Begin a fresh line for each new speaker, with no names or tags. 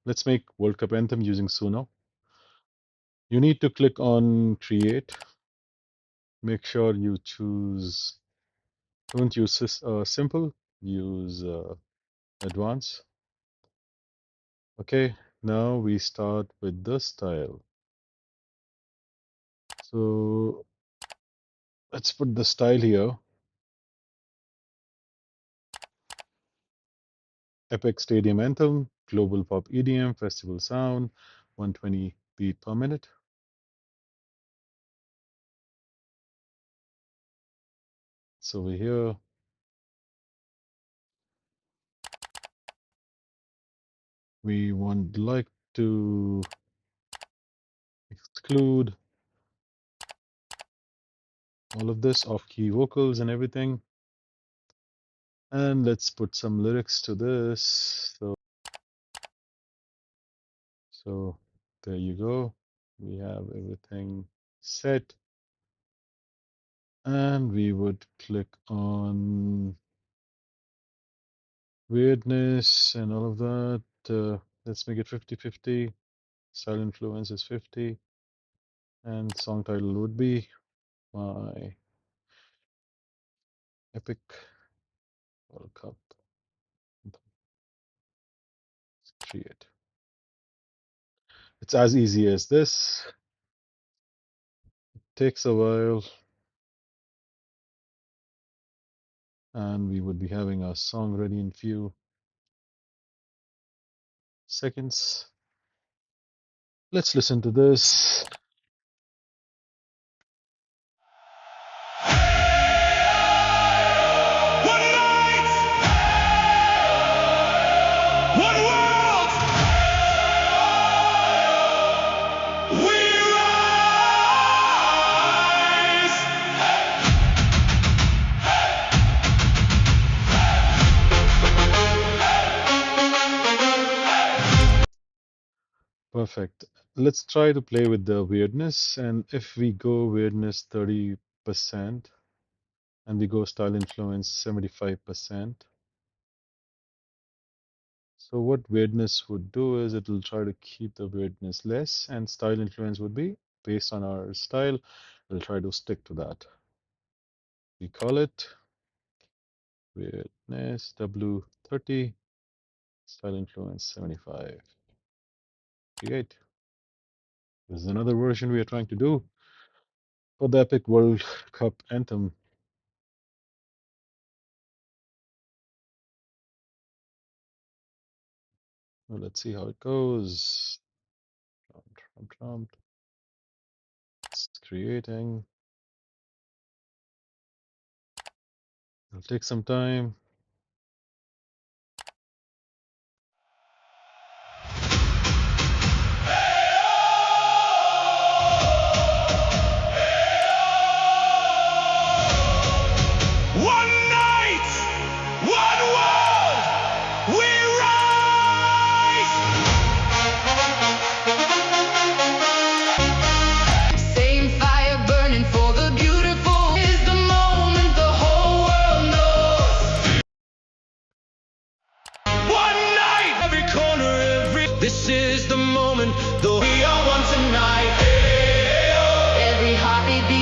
Let's make World Cup anthem using Suno. You need to click on create. Make sure you choose, don't use simple, use advanced. Okay, now we start with the style. So let's put the style here. Epic Stadium Anthem, Global Pop EDM, Festival Sound, 120 beat per minute. So over here, we would like to exclude all of this off-key vocals and everything. And let's put some lyrics to this. So there you go. We have everything set. And we would click on weirdness and all of that. Let's make it 50-50. Style influence is 50. And song title would be My Epic World Cup. Create. It's as easy as this. Takes a while. And we would be having our song ready in few seconds. Let's listen to this.
One night, one world, we rise.
Perfect. Let's try to play with the weirdness. And if we go weirdness 30% and we go style influence 75%. So what weirdness would do is it will try to keep the weirdness less, and style influence would be based on our style. We'll try to stick to that. We call it weirdness W30, style influence 75. Create. This is another version we are trying to do for the Epic World Cup anthem. Well, let's see how it goes. Prompt. It's creating. It'll take some time.